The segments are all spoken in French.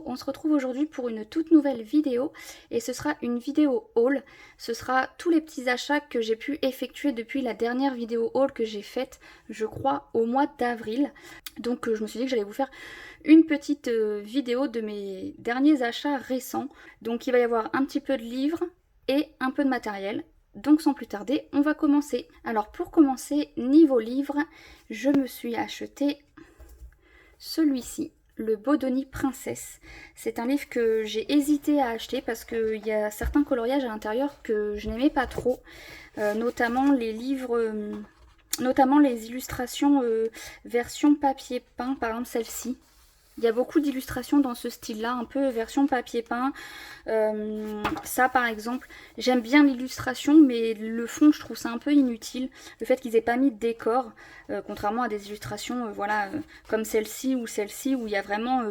on se retrouve aujourd'hui pour une toute nouvelle vidéo et ce sera une vidéo haul. Ce sera tous les petits achats que j'ai pu effectuer depuis la dernière vidéo haul que j'ai faite, je crois, au mois d'avril. Donc je me suis dit que j'allais vous faire une petite vidéo de mes derniers achats récents. Donc il va y avoir un petit peu de livres et un peu de matériel. Donc sans plus tarder, on va commencer. Alors pour commencer, niveau livres, je me suis acheté celui-ci, le Bodoni Princesse. C'est un livre que j'ai hésité à acheter parce qu'il y a certains coloriages à l'intérieur que je n'aimais pas trop, notamment les livres, notamment les illustrations version papier peint, par exemple celle-ci. Il y a beaucoup d'illustrations dans ce style-là, un peu version papier peint. Ça, par exemple, j'aime bien l'illustration, mais le fond, je trouve ça un peu inutile. Le fait qu'ils aient pas mis de décor, contrairement à des illustrations, voilà, comme celle-ci, où il y a vraiment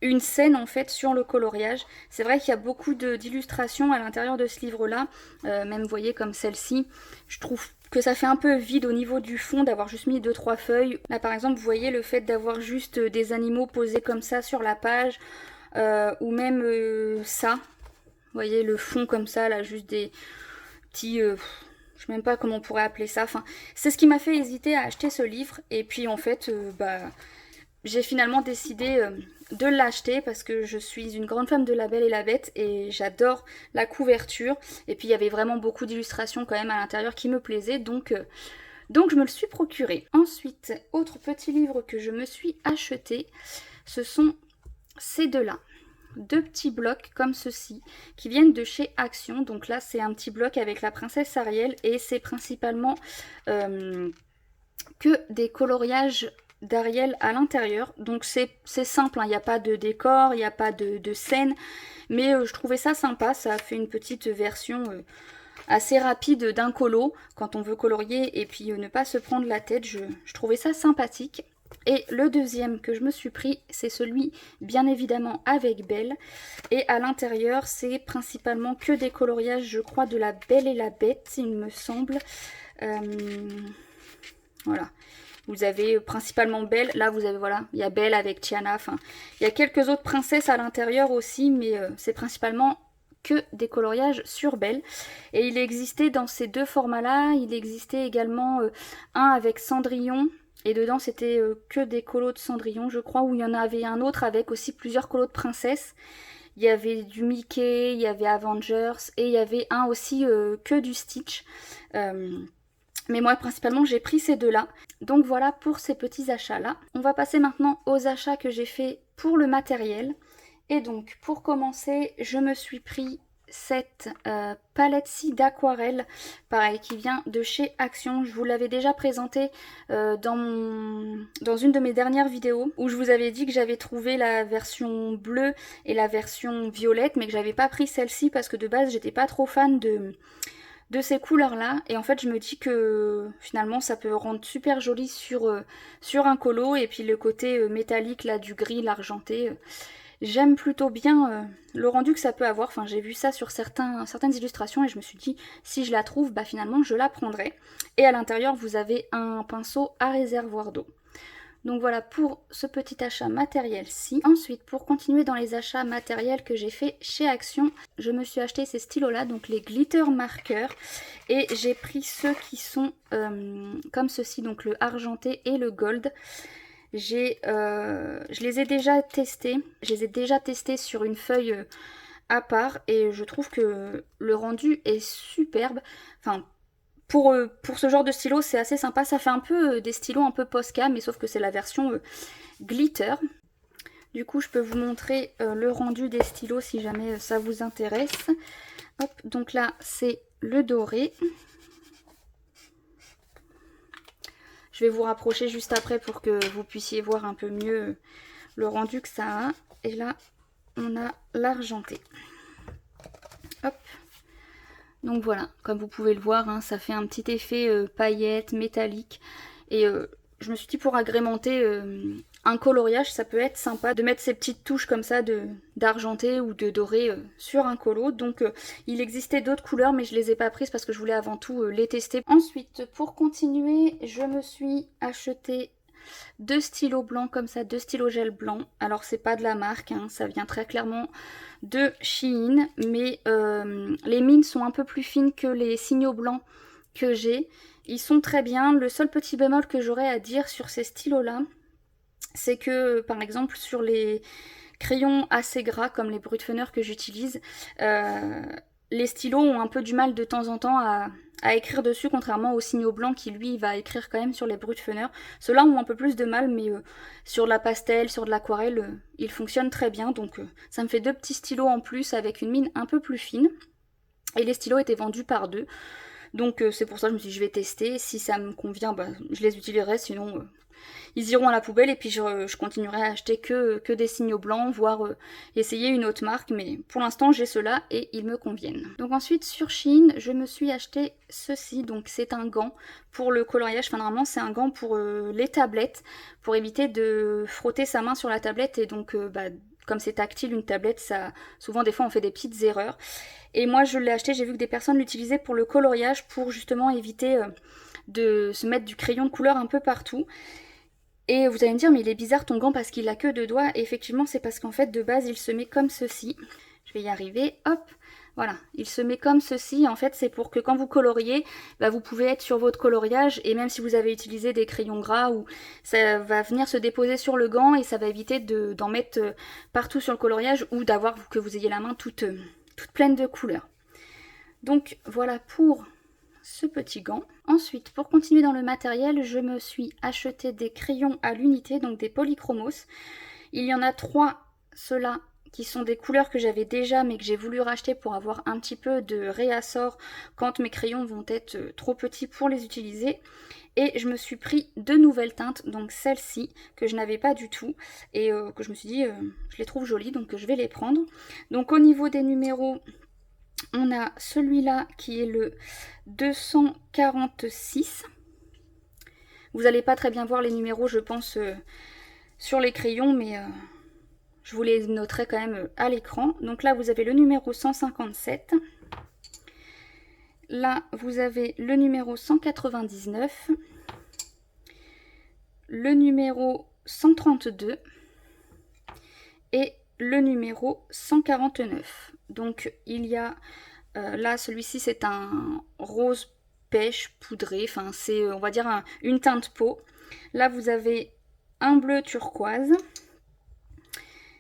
une scène en fait sur le coloriage. C'est vrai qu'il y a beaucoup d'illustrations à l'intérieur de ce livre-là, même vous voyez comme celle-ci. Je trouve que ça fait un peu vide au niveau du fond d'avoir juste mis 2-3 feuilles. Là par exemple vous voyez le fait d'avoir juste des animaux posés comme ça sur la page, ou même ça. Vous voyez le fond comme ça, là juste des petits... je sais même pas comment on pourrait appeler ça. Enfin, c'est ce qui m'a fait hésiter à acheter ce livre. Et puis en fait, j'ai finalement décidé de l'acheter parce que je suis une grande fan de La Belle et la Bête et j'adore la couverture. Et puis il y avait vraiment beaucoup d'illustrations quand même à l'intérieur qui me plaisaient, donc je me le suis procuré. Ensuite, autre petit livre que je me suis acheté, ce sont ces deux-là. Deux petits blocs comme ceci qui viennent de chez Action. Donc là c'est un petit bloc avec la princesse Ariel et c'est principalement que des coloriages d'Ariel à l'intérieur. Donc c'est simple, hein. Il n'y a pas de décor, il n'y a pas de scène, mais je trouvais ça sympa. Ça a fait une petite version assez rapide d'un colo quand on veut colorier et puis ne pas se prendre la tête. Je trouvais ça sympathique. Et le deuxième que je me suis pris, c'est celui bien évidemment avec Belle. Et à l'intérieur, c'est principalement que des coloriages, je crois, de La Belle et la Bête, il me semble. Voilà. Vous avez principalement Belle. Là, vous avez, voilà, il y a Belle avec Tiana. Enfin, il y a quelques autres princesses à l'intérieur aussi, mais c'est principalement que des coloriages sur Belle. Et il existait dans ces deux formats-là, il existait également un avec Cendrillon. Et dedans, c'était que des colos de Cendrillon, je crois, où il y en avait un autre avec aussi plusieurs colos de princesses. Il y avait du Mickey, il y avait Avengers, et il y avait un aussi que du Stitch. Mais moi, principalement, j'ai pris ces deux-là. Donc voilà pour ces petits achats-là. On va passer maintenant aux achats que j'ai fait pour le matériel. Et donc, pour commencer, je me suis pris cette palette-ci d'aquarelle, pareil, qui vient de chez Action. Je vous l'avais déjà présentée dans une de mes dernières vidéos, où je vous avais dit que j'avais trouvé la version bleue et la version violette, mais que j'avais pas pris celle-ci parce que de base, j'étais pas trop fan de ces couleurs là, et en fait je me dis que finalement ça peut rendre super joli sur un colo, et puis le côté métallique là du gris, l'argenté, j'aime plutôt bien le rendu que ça peut avoir. Enfin, j'ai vu ça sur certaines illustrations et je me suis dit si je la trouve, bah finalement je la prendrai. Et à l'intérieur vous avez un pinceau à réservoir d'eau. Donc voilà pour ce petit achat matériel-ci. Ensuite, pour continuer dans les achats matériels que j'ai fait chez Action, je me suis acheté ces stylos-là, donc les glitter marqueurs. Et j'ai pris ceux qui sont comme ceci, donc le argenté et le gold. Je les ai déjà testés. Je les ai déjà testés sur une feuille à part et je trouve que le rendu est superbe. Enfin, pour ce genre de stylo, c'est assez sympa. Ça fait un peu des stylos un peu Posca, mais sauf que c'est la version glitter. Du coup, je peux vous montrer le rendu des stylos si jamais ça vous intéresse. Hop, donc là, c'est le doré. Je vais vous rapprocher juste après pour que vous puissiez voir un peu mieux le rendu que ça a. Et là, on a l'argenté. Hop. Donc voilà, comme vous pouvez le voir, hein, ça fait un petit effet paillettes, métallique. Et je me suis dit pour agrémenter un coloriage, ça peut être sympa de mettre ces petites touches comme ça d'argenté ou de doré sur un colo. Donc il existait d'autres couleurs mais je les ai pas prises parce que je voulais avant tout les tester. Ensuite, pour continuer, je me suis acheté deux stylos blancs comme ça, deux stylos gel blancs. Alors c'est pas de la marque, hein, ça vient très clairement de Shein, mais les mines sont un peu plus fines que les signaux blancs que j'ai. Ils sont très bien. Le seul petit bémol que j'aurais à dire sur ces stylos là, c'est que par exemple sur les crayons assez gras comme les Brutfunner que j'utilise, les stylos ont un peu du mal de temps en temps à écrire dessus, contrairement au signaux blanc qui lui va écrire quand même sur les Brutfunner. Ceux-là ont un peu plus de mal, mais sur la pastel, sur de l'aquarelle, ils fonctionnent très bien. Donc ça me fait deux petits stylos en plus avec une mine un peu plus fine. Et les stylos étaient vendus par deux. Donc c'est pour ça que je me suis dit je vais tester. Si ça me convient, bah, je les utiliserai, sinon ils iront à la poubelle et puis je continuerai à acheter que des signaux blancs, voire essayer une autre marque. Mais pour l'instant j'ai ceux-là et ils me conviennent. Donc ensuite sur Shein, je me suis acheté ceci. Donc c'est un gant pour le coloriage. Enfin normalement c'est un gant pour les tablettes, pour éviter de frotter sa main sur la tablette. Et donc comme c'est tactile une tablette, ça souvent des fois on fait des petites erreurs. Et moi je l'ai acheté, j'ai vu que des personnes l'utilisaient pour le coloriage, pour justement éviter de se mettre du crayon de couleur un peu partout. Et vous allez me dire, mais il est bizarre ton gant parce qu'il a que deux doigts. Et effectivement, c'est parce qu'en fait, de base, il se met comme ceci. Je vais y arriver, hop, voilà. Il se met comme ceci. En fait, c'est pour que quand vous coloriez, bah, vous pouvez être sur votre coloriage. Et même si vous avez utilisé des crayons gras, ou ça va venir se déposer sur le gant et ça va éviter d'en mettre partout sur le coloriage ou d'avoir que vous ayez la main toute pleine de couleurs. Donc, voilà pour ce petit gant. Ensuite, pour continuer dans le matériel, je me suis acheté des crayons à l'unité, donc des polychromos. Il y en a trois, ceux-là, qui sont des couleurs que j'avais déjà mais que j'ai voulu racheter pour avoir un petit peu de réassort quand mes crayons vont être trop petits pour les utiliser. Et je me suis pris deux nouvelles teintes, donc celle-ci que je n'avais pas du tout et que je me suis dit je les trouve jolies donc je vais les prendre. Donc au niveau des numéros, on a celui-là qui est le 246. Vous n'allez pas très bien voir les numéros, je pense, sur les crayons, mais je vous les noterai quand même à l'écran. Donc là, vous avez le numéro 157. Là, vous avez le numéro 199. Le numéro 132. Et le numéro 149. Donc il y a là celui-ci c'est un rose pêche poudré, enfin c'est on va dire une teinte peau. Là vous avez un bleu turquoise.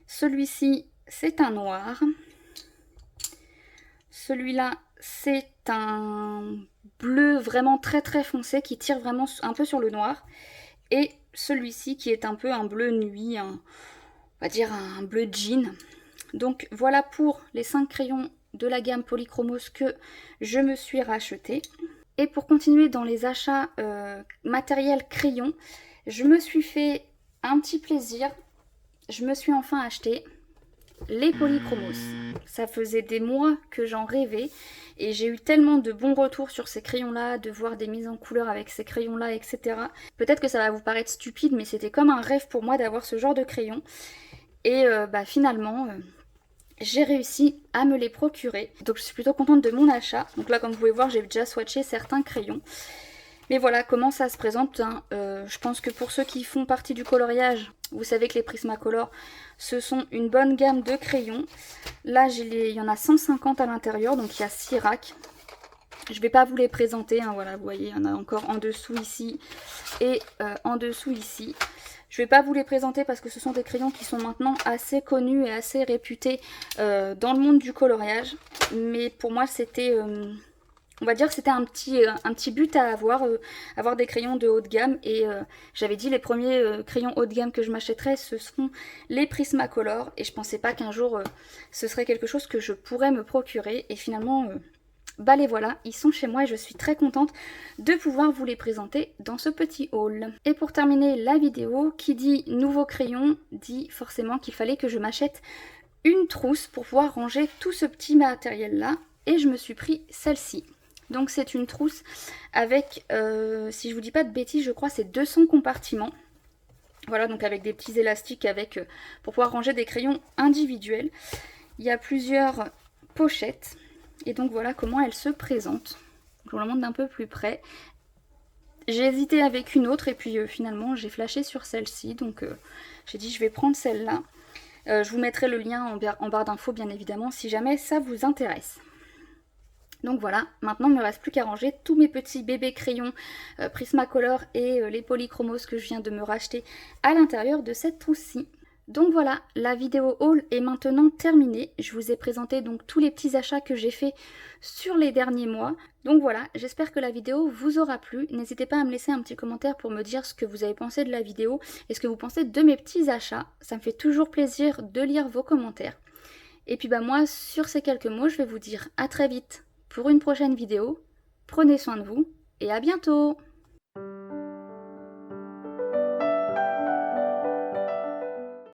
Celui-ci c'est un noir. Celui-là c'est un bleu vraiment très très foncé qui tire vraiment un peu sur le noir. Et celui-ci qui est un peu un bleu nuit, on va dire un bleu jean. Donc voilà pour les 5 crayons de la gamme Polychromos que je me suis racheté. Et pour continuer dans les achats matériel crayon, je me suis fait un petit plaisir. Je me suis enfin acheté les Polychromos. Ça faisait des mois que j'en rêvais et j'ai eu tellement de bons retours sur ces crayons là, de voir des mises en couleur avec ces crayons là, etc. Peut-être que ça va vous paraître stupide, mais c'était comme un rêve pour moi d'avoir ce genre de crayon. Et finalement, j'ai réussi à me les procurer. Donc je suis plutôt contente de mon achat. Donc là, comme vous pouvez voir, j'ai déjà swatché certains crayons. Mais voilà comment ça se présente, hein. Je pense que pour ceux qui font partie du coloriage, vous savez que les Prismacolor, ce sont une bonne gamme de crayons. Là, il y en a 150 à l'intérieur, donc il y a 6 racks. Je ne vais pas vous les présenter, hein, voilà, vous voyez, il y en a encore en dessous ici et en dessous ici. Je ne vais pas vous les présenter parce que ce sont des crayons qui sont maintenant assez connus et assez réputés dans le monde du coloriage. Mais pour moi, c'était... on va dire que c'était un petit but à avoir, avoir des crayons de haut de gamme. Et j'avais dit les premiers crayons haut de gamme que je m'achèterais, ce seront les Prismacolor. Et je pensais pas qu'un jour ce serait quelque chose que je pourrais me procurer. Et finalement, bah les voilà, ils sont chez moi et je suis très contente de pouvoir vous les présenter dans ce petit haul. Et pour terminer la vidéo, qui dit nouveau crayon, dit forcément qu'il fallait que je m'achète une trousse pour pouvoir ranger tout ce petit matériel là. Et je me suis pris celle-ci. Donc c'est une trousse avec, si je vous dis pas de bêtises, je crois c'est 200 compartiments. Voilà, donc avec des petits élastiques avec pour pouvoir ranger des crayons individuels. Il y a plusieurs pochettes. Et donc voilà comment elle se présente. Je vous la montre d'un peu plus près. J'ai hésité avec une autre et puis finalement j'ai flashé sur celle-ci, donc j'ai dit je vais prendre celle-là. Je vous mettrai le lien en barre d'infos bien évidemment si jamais ça vous intéresse. Donc voilà, maintenant il ne me reste plus qu'à ranger tous mes petits bébés crayons Prismacolor et les polychromos que je viens de me racheter à l'intérieur de cette trousse-ci. Donc voilà, la vidéo haul est maintenant terminée. Je vous ai présenté donc tous les petits achats que j'ai fait sur les derniers mois. Donc voilà, j'espère que la vidéo vous aura plu. N'hésitez pas à me laisser un petit commentaire pour me dire ce que vous avez pensé de la vidéo et ce que vous pensez de mes petits achats. Ça me fait toujours plaisir de lire vos commentaires. Et puis bah moi, sur ces quelques mots, je vais vous dire à très vite pour une prochaine vidéo. Prenez soin de vous et à bientôt!